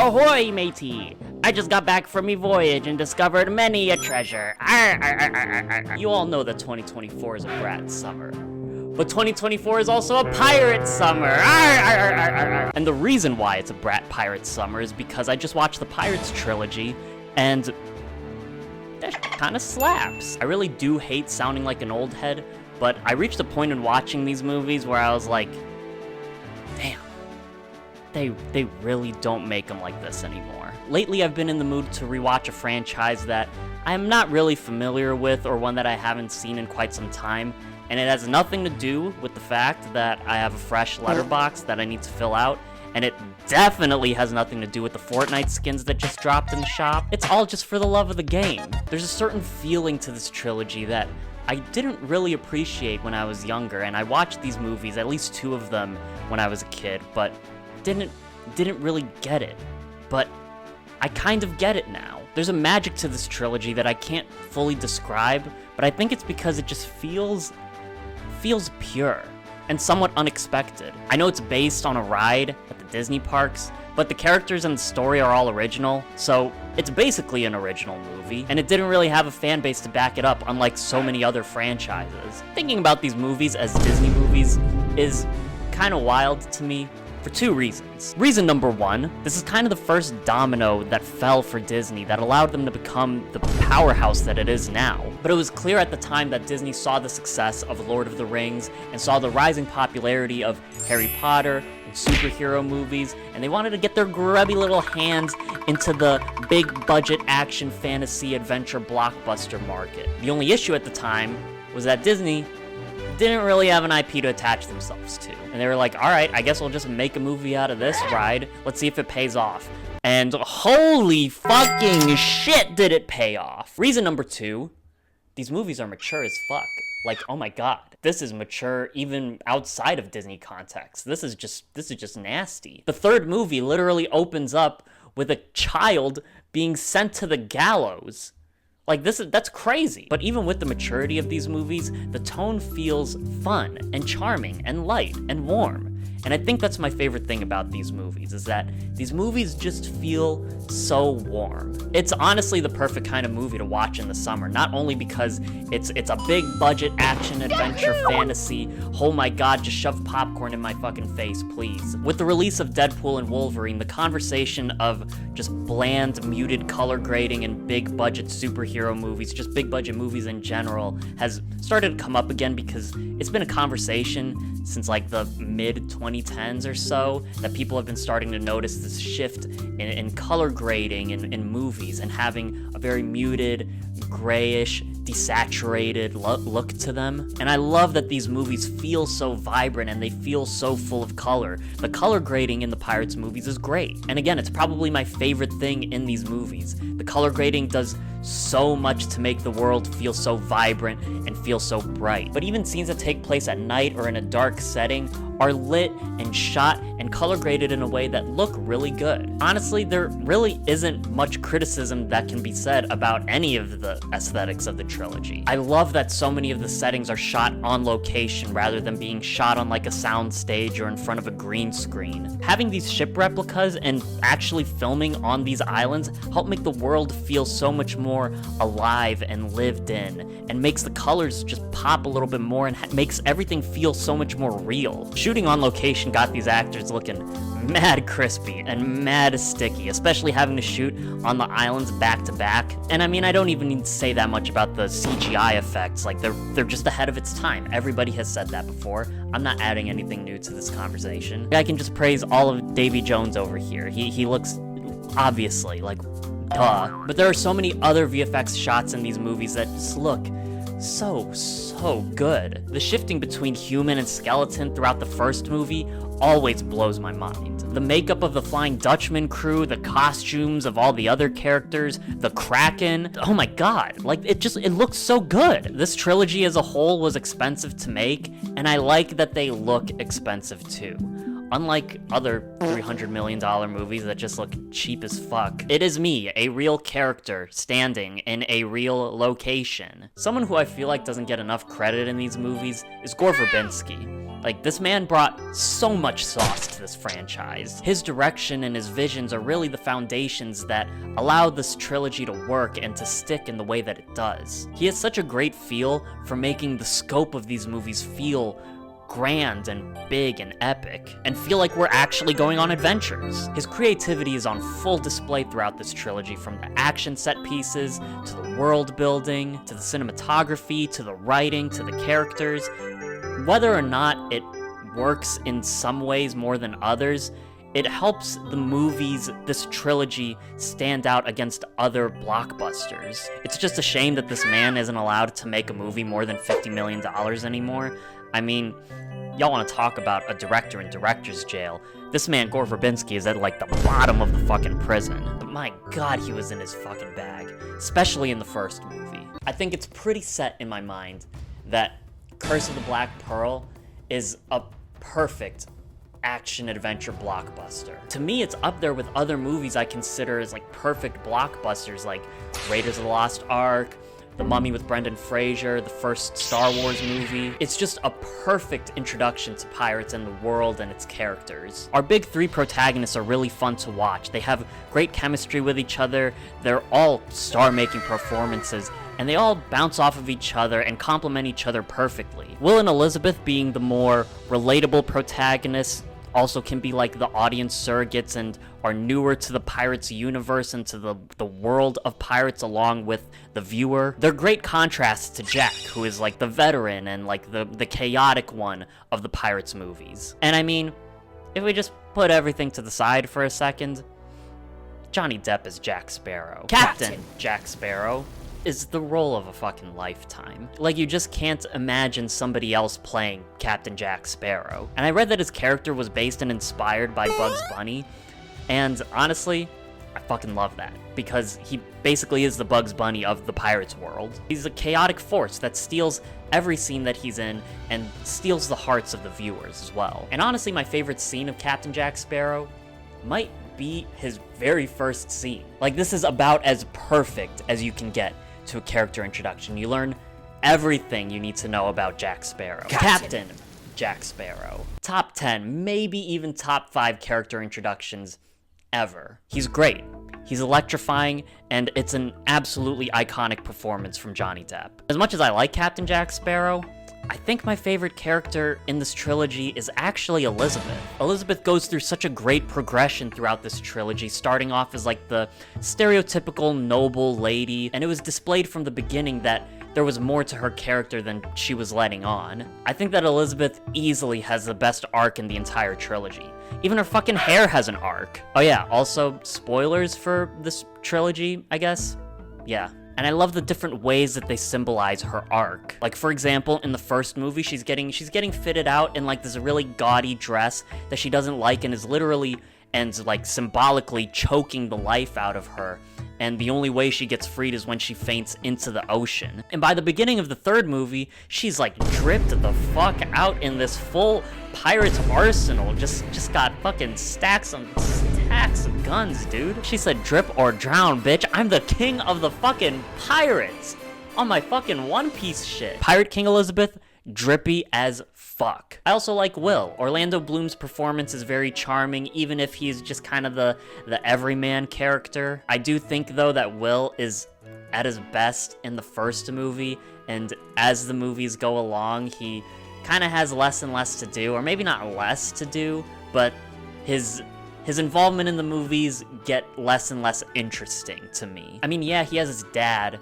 Ahoy, matey! I just got back from me voyage and discovered many a treasure. Arr, arr, arr, arr, arr, arr. You all know that 2024 is a brat summer. But 2024 is also a pirate summer! Arr, arr, arr, arr, arr, arr. And the reason why it's a brat pirate summer is because I just watched the Pirates trilogy, and that kinda slaps. I really do hate sounding like an old head, but I reached a point in watching these movies where I was like, damn, they really don't make them like this anymore. Lately, I've been in the mood to rewatch a franchise that I'm not really familiar with or one that I haven't seen in quite some time, and it has nothing to do with the fact that I have a fresh letterbox that I need to fill out, and it definitely has nothing to do with the Fortnite skins that just dropped in the shop. It's all just for the love of the game. There's a certain feeling to this trilogy that I didn't really appreciate when I was younger, and I watched these movies, at least 2 of them, when I was a kid, but didn't really get it. But I kind of get it now. There's a magic to this trilogy that I can't fully describe, but I think it's because it just feels pure and somewhat unexpected. I know it's based on a ride at the Disney parks, but the characters and the story are all original, so it's basically an original movie, and it didn't really have a fan base to back it up, unlike so many other franchises. Thinking about these movies as Disney movies is kinda wild to me, for 2 reasons. Reason number 1, this is kind of the first domino that fell for Disney that allowed them to become the powerhouse that it is now. But it was clear at the time that Disney saw the success of Lord of the Rings and saw the rising popularity of Harry Potter and superhero movies, and they wanted to get their grubby little hands into the big budget action fantasy adventure blockbuster market. The only issue at the time was that Disney didn't really have an IP to attach themselves to. And they were like, alright, I guess we'll just make a movie out of this ride. Let's see if it pays off. And holy fucking shit did it pay off. Reason number 2, these movies are mature as fuck. Like, oh my god, this is mature even outside of Disney context. This is just nasty. The 3rd movie literally opens up with a child being sent to the gallows. Like, that's crazy. But even with the maturity of these movies, the tone feels fun and charming and light and warm. And I think that's my favorite thing about these movies, is that these movies just feel so warm. It's honestly the perfect kind of movie to watch in the summer, not only because it's a big budget action adventure fantasy, oh my god, just shove popcorn in my fucking face, please. With the release of Deadpool and Wolverine, the conversation of just bland, muted color grading and big budget superhero movies, just big budget movies in general, has started to come up again because it's been a conversation since like the mid-2010s or so that people have been starting to notice this shift in color grading in movies and having a very muted, grayish, desaturated look to them. And I love that these movies feel so vibrant and they feel so full of color. The color grading in the Pirates movies is great. And again, it's probably my favorite thing in these movies. The color grading does so much to make the world feel so vibrant and feel so bright. But even scenes that take place at night or in a dark setting are lit and shot and color graded in a way that look really good. Honestly, there really isn't much criticism that can be said about any of the aesthetics of the trilogy. I love that so many of the settings are shot on location rather than being shot on like a sound stage or in front of a green screen. Having these ship replicas and actually filming on these islands help make the world feel so much more alive and lived in, and makes the colors just pop a little bit more and makes everything feel so much more real. Shooting on location got these actors looking mad crispy and mad sticky, especially having to shoot on the islands back to back. And I mean, I don't even need to say that much about the CGI effects. Like, they're just ahead of its time. Everybody has said that before. I'm not adding anything new to this conversation. I can just praise all of Davy Jones over here. He looks, obviously, like, duh. But there are so many other VFX shots in these movies that just look so good. The shifting between human and skeleton throughout the first movie always blows my mind. The makeup of the Flying Dutchman crew, the costumes of all the other characters, the Kraken, oh my god, like it looks so good. This trilogy as a whole was expensive to make, and I like that they look expensive too. Unlike other $300 million movies that just look cheap as fuck, it is me, a real character, standing in a real location. Someone who I feel like doesn't get enough credit in these movies is Gore Verbinski. Like, this man brought so much sauce to this franchise. His direction and his visions are really the foundations that allow this trilogy to work and to stick in the way that it does. He has such a great feel for making the scope of these movies feel grand and big and epic, and feel like we're actually going on adventures. His creativity is on full display throughout this trilogy, from the action set pieces, to the world building, to the cinematography, to the writing, to the characters. Whether or not it works in some ways more than others, it helps the movies, this trilogy, stand out against other blockbusters. It's just a shame that this man isn't allowed to make a movie more than $50 million anymore. I mean, y'all want to talk about a director in director's jail. This man, Gore Verbinski, is at like the bottom of the fucking prison. But my god, he was in his fucking bag. Especially in the first movie. I think it's pretty set in my mind that Curse of the Black Pearl is a perfect action-adventure blockbuster. To me, it's up there with other movies I consider as like perfect blockbusters, like Raiders of the Lost Ark, The Mummy with Brendan Fraser, the first Star Wars movie. It's just a perfect introduction to pirates and the world and its characters. Our big three protagonists are really fun to watch. They have great chemistry with each other, they're all star-making performances, and they all bounce off of each other and complement each other perfectly. Will and Elizabeth, being the more relatable protagonists, also can be like the audience surrogates and are newer to the Pirates universe and to the world of pirates along with the viewer. They're great contrasts to Jack, who is like the veteran and like the chaotic one of the Pirates movies. And I mean, if we just put everything to the side for a second, Johnny Depp is Jack Sparrow. Captain Jack Sparrow is the role of a fucking lifetime. Like, you just can't imagine somebody else playing Captain Jack Sparrow. And I read that his character was based and inspired by Bugs Bunny, and honestly, I fucking love that, because he basically is the Bugs Bunny of the Pirates world. He's a chaotic force that steals every scene that he's in and steals the hearts of the viewers as well. And honestly, my favorite scene of Captain Jack Sparrow might be his very first scene. Like, this is about as perfect as you can get to a character introduction. You learn everything you need to know about Jack Sparrow. Captain Jack Sparrow. Top 10, maybe even top 5 character introductions ever. He's great. He's electrifying, and it's an absolutely iconic performance from Johnny Depp. As much as I like Captain Jack Sparrow, I think my favorite character in this trilogy is actually Elizabeth. Elizabeth goes through such a great progression throughout this trilogy, starting off as like the stereotypical noble lady, and it was displayed from the beginning that there was more to her character than she was letting on. I think that Elizabeth easily has the best arc in the entire trilogy. Even her fucking hair has an arc. Oh yeah, also, spoilers for this trilogy, I guess? Yeah. And I love the different ways that they symbolize her arc. Like, for example, in the first movie, she's getting fitted out in like this really gaudy dress that she doesn't like and is literally and like symbolically choking the life out of her. And the only way she gets freed is when she faints into the ocean. And by the beginning of the third movie, she's like dripped the fuck out in this full pirate's arsenal. Just got fucking stacks of guns, dude. She said, "Drip or drown, bitch. I'm the king of the fucking pirates." On my fucking One Piece shit. Pirate King Elizabeth, drippy as fuck. I also like Will. Orlando Bloom's performance is very charming, even if he's just kind of the everyman character. I do think, though, that Will is at his best in the first movie, and as the movies go along, he kind of has less and less to do, or maybe not less to do, but his involvement in the movies get less and less interesting to me. I mean, yeah, he has his dad,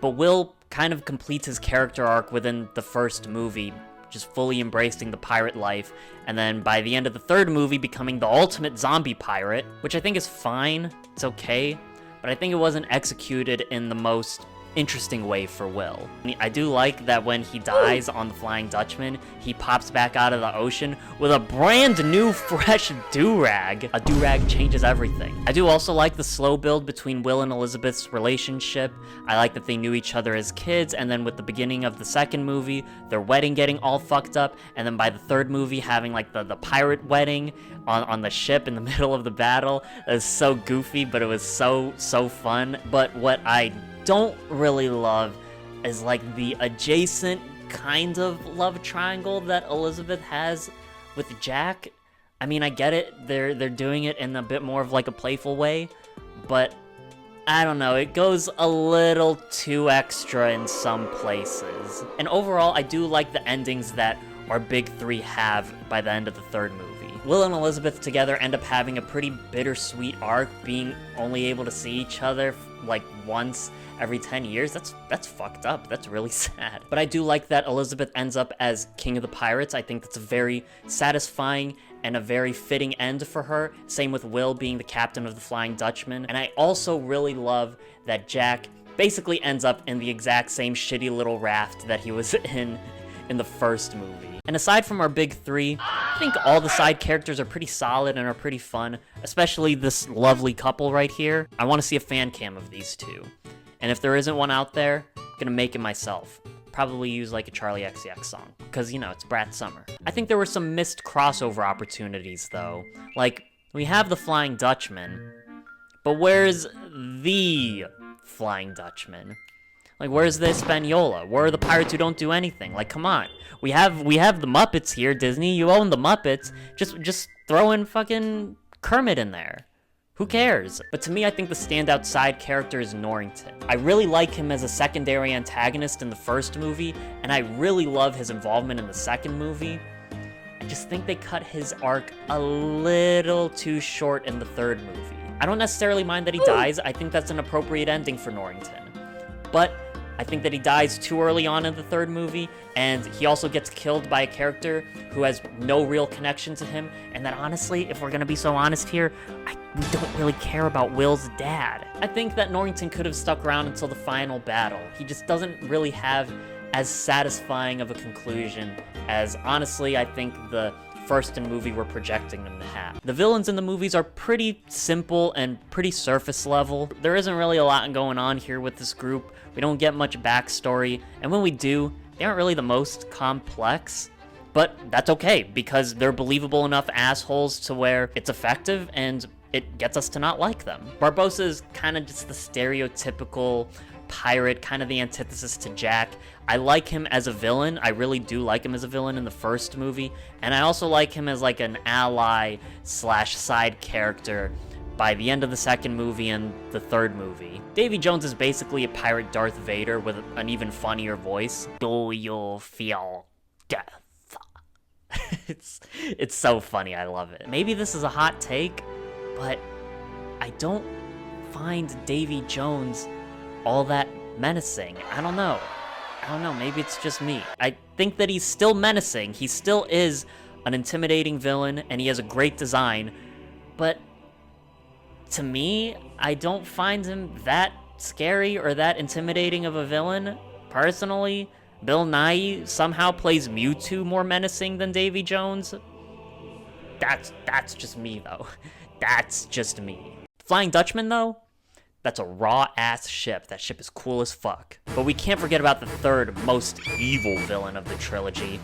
but Will kind of completes his character arc within the first movie, just fully embracing the pirate life, and then by the end of the third movie becoming the ultimate zombie pirate, which I think is fine, it's okay, but I think it wasn't executed in the most interesting way for Will. I do like that when he dies on the Flying Dutchman, he pops back out of the ocean with a brand new fresh do-rag. A do-rag changes everything. I do also like the slow build between Will and Elizabeth's relationship. I like that they knew each other as kids, and then with the beginning of the second movie, their wedding getting all fucked up, and then by the third movie having like the pirate wedding on the ship in the middle of the battle. It was so goofy, but it was so fun. But what I don't really love is like the adjacent kind of love triangle that Elizabeth has with Jack. I mean, I get it, they're doing it in a bit more of like a playful way, but I don't know, it goes a little too extra in some places. And overall, I do like the endings that our big three have by the end of the third movie. Will and Elizabeth together end up having a pretty bittersweet arc, being only able to see each other like once every 10 years. That's fucked up. That's really sad. But I do like that Elizabeth ends up as King of the Pirates. I think that's a very satisfying and a very fitting end for her. Same with Will being the captain of the Flying Dutchman. And I also really love that Jack basically ends up in the exact same shitty little raft that he was in the first movie. And aside from our big three, I think all the side characters are pretty solid and are pretty fun, especially this lovely couple right here. I want to see a fan cam of these two. And if there isn't one out there, I'm gonna make it myself. Probably use like a Charlie XCX song, because, you know, it's Brat Summer. I think there were some missed crossover opportunities, though. Like, we have the Flying Dutchman, but where's the Flying Dutchman? Like, where's the Hispaniola? Where are the pirates who don't do anything? Like, come on. We have the Muppets here, Disney. You own the Muppets. Just throw in fucking Kermit in there. Who cares? But to me, I think the standout side character is Norrington. I really like him as a secondary antagonist in the first movie, and I really love his involvement in the second movie. I just think they cut his arc a little too short in the third movie. I don't necessarily mind that he dies. I think that's an appropriate ending for Norrington. But I think that he dies too early on in the third movie, and he also gets killed by a character who has no real connection to him, and that honestly, if we're gonna be so honest here, we don't really care about Will's dad. I think that Norrington could have stuck around until the final battle. He just doesn't really have as satisfying of a conclusion as, honestly, I think the first movie we're projecting them to have. The villains in the movies are pretty simple and pretty surface level. There isn't really a lot going on here with this group. We don't get much backstory, and when we do, they aren't really the most complex. But that's okay, because they're believable enough assholes to where it's effective, and it gets us to not like them. Barbossa is kind of just the stereotypical pirate, kind of the antithesis to Jack. I like him as a villain. I really do like him as a villain in the first movie, and I also like him as like an ally / side character by the end of the second movie and the third movie. Davy Jones is basically a pirate Darth Vader with an even funnier voice. Do you feel death? It's so funny, I love it. Maybe this is a hot take, but I don't find Davy Jones all that menacing. I don't know, maybe it's just me. I think that he's still menacing. He still is an intimidating villain, and he has a great design, but to me, I don't find him that scary or that intimidating of a villain, personally. Bill Nighy somehow plays Mewtwo more menacing than Davy Jones. That's just me, though. That's just me. Flying Dutchman, though? That's a raw-ass ship. That ship is cool as fuck. But we can't forget about the third most evil villain of the trilogy.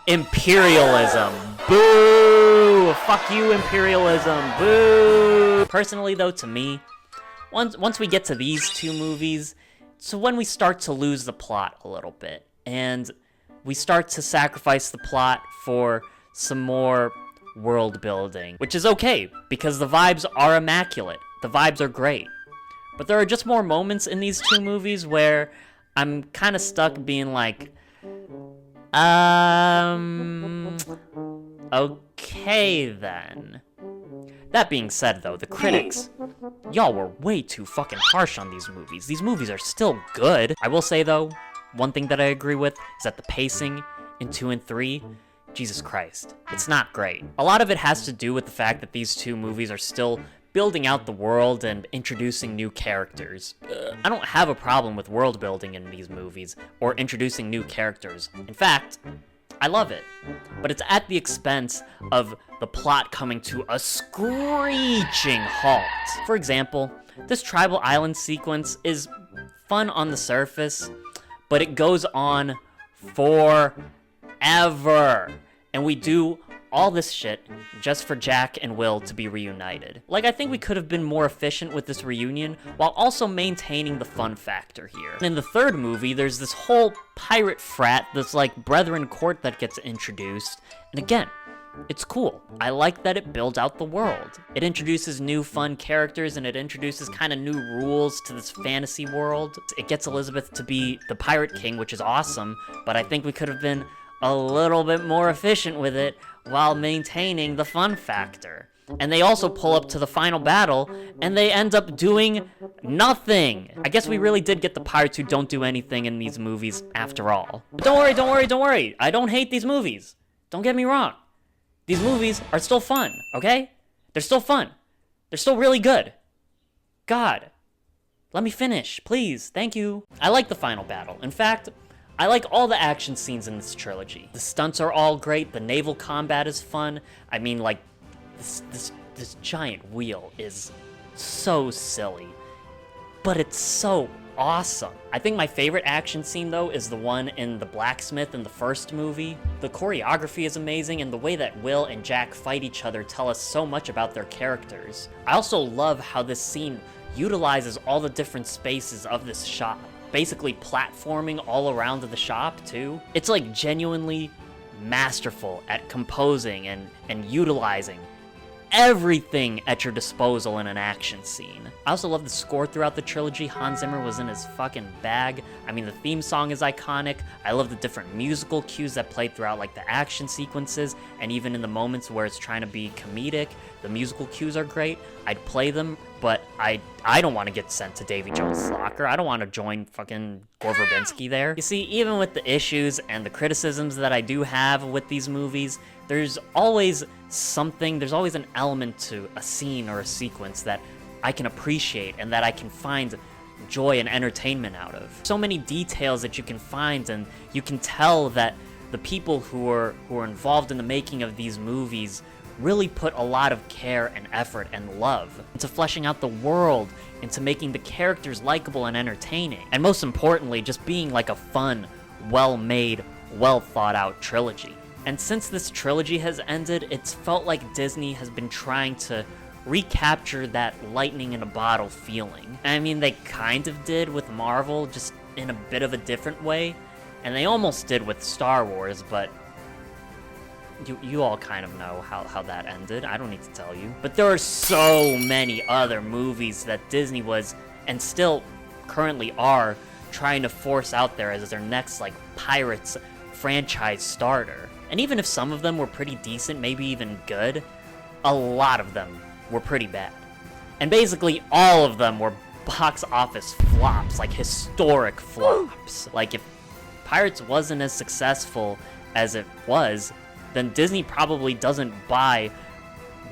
Imperialism. Boo! Fuck you, imperialism. Boo! Personally, though, to me, once we get to these two movies, so when we start to lose the plot a little bit, and we start to sacrifice the plot for some more world building, which is okay, because the vibes are immaculate. The vibes are great. But there are just more moments in these two movies where I'm kind of stuck being like, okay then. That being said, though, the critics, y'all were way too fucking harsh on these movies. These movies are still good. I will say, though, one thing that I agree with is that the pacing in 2 and 3, Jesus Christ, it's not great. A lot of it has to do with the fact that these two movies are still building out the world and introducing new characters. I don't have a problem with world building in these movies or introducing new characters. In fact, I love it, but it's at the expense of the plot coming to a screeching halt. For example, this tribal island sequence is fun on the surface, but it goes on forever, and we do all this shit just for Jack and Will to be reunited. Like, I think we could have been more efficient with this reunion while also maintaining the fun factor here. In the third movie, there's this whole pirate frat, this like brethren court that gets introduced, and again, it's cool. I like that it builds out the world. It introduces new fun characters and it introduces kind of new rules to this fantasy world. It gets Elizabeth to be the Pirate King, which is awesome, but I think we could have been a little bit more efficient with it while maintaining the fun factor. And they also pull up to the final battle, and they end up doing nothing. I guess we really did get the pirates who don't do anything in these movies after all. But don't worry, don't worry, don't worry. I don't hate these movies. Don't get me wrong. These movies are still fun, okay? They're still fun. They're still really good. God, let me finish, please. Thank you. I like the final battle. In fact, I like all the action scenes in this trilogy. The stunts are all great. The naval combat is fun. I mean, like, this giant wheel is so silly, but it's so awesome. I think my favorite action scene, though, is the one in the blacksmith in the first movie. The choreography is amazing, and the way that Will and Jack fight each other tell us so much about their characters. I also love how this scene utilizes all the different spaces of this shop, basically platforming all around the shop, too. It's like genuinely masterful at composing and utilizing everything at your disposal in an action scene. I also love the score throughout the trilogy. Hans Zimmer was in his fucking bag. I mean, the theme song is iconic. I love the different musical cues that play throughout, like the action sequences, and even in the moments where it's trying to be comedic, the musical cues are great. I'd play them, but I don't want to get sent to Davy Jones' locker. I don't want to join fucking Gore Verbinski there. You see, even with the issues and the criticisms that I do have with these movies, there's always something, there's always an element to a scene or a sequence that I can appreciate and that I can find joy and entertainment out of. So many details that you can find, and you can tell that the people who are involved in the making of these movies really put a lot of care and effort and love into fleshing out the world, into making the characters likable and entertaining, and most importantly, just being like a fun, well-made, well-thought-out trilogy. And since this trilogy has ended, it's felt like Disney has been trying to recapture that lightning in a bottle feeling. I mean, they kind of did with Marvel, just in a bit of a different way, and they almost did with Star Wars, but you all kind of know how that ended. I don't need to tell you. But there are so many other movies that Disney was, and still currently are, trying to force out there as their next, like, Pirates franchise starter. And even if some of them were pretty decent, maybe even good, a lot of them were pretty bad. And basically all of them were box office flops, like historic flops. Like, if Pirates wasn't as successful as it was, then Disney probably doesn't buy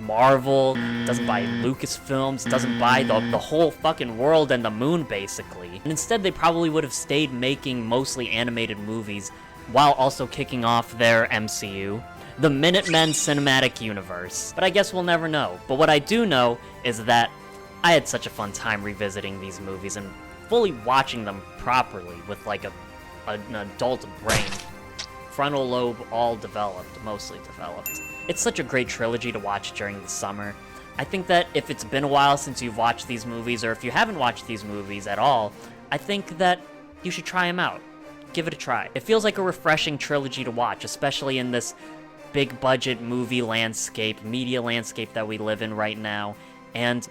Marvel, doesn't buy Lucasfilms, doesn't buy the whole fucking world and the moon, basically. And instead, they probably would have stayed making mostly animated movies while also kicking off their MCU, the Minutemen Cinematic Universe. But I guess we'll never know. But what I do know is that I had such a fun time revisiting these movies and fully watching them properly with like an adult brain. Frontal lobe all developed, mostly developed. It's such a great trilogy to watch during the summer. I think that if it's been a while since you've watched these movies, or if you haven't watched these movies at all, I think that you should try them out. Give it a try. It feels like a refreshing trilogy to watch, especially in this big budget movie landscape, media landscape that we live in right now, and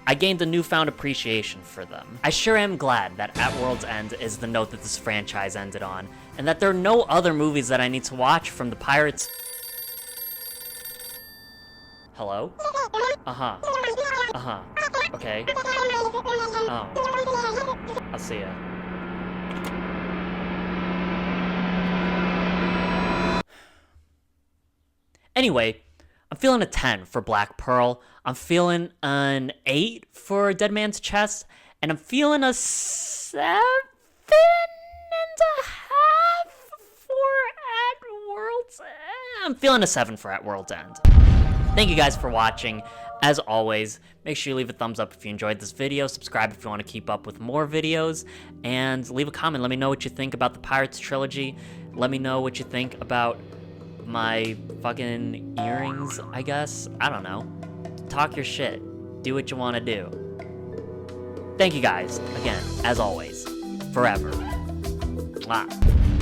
I gained a newfound appreciation for them. I sure am glad that At World's End is the note that this franchise ended on, and that there are no other movies that I need to watch from the Pirates. Hello? Uh-huh. Uh-huh. Okay. Oh. I'll see ya. Anyway, I'm feeling a 10 for Black Pearl, I'm feeling an 8 for Dead Man's Chest, and I'm feeling a 7.5 for At World's End. I'm feeling a 7 for At World's End. Thank you guys for watching. As always, make sure you leave a thumbs up if you enjoyed this video, subscribe if you want to keep up with more videos, and leave a comment. Let me know what you think about the Pirates trilogy. Let me know what you think about my fucking earrings, I guess. I don't know. Talk your shit. Do what you want to do. Thank you guys, again, as always, forever. Mwah.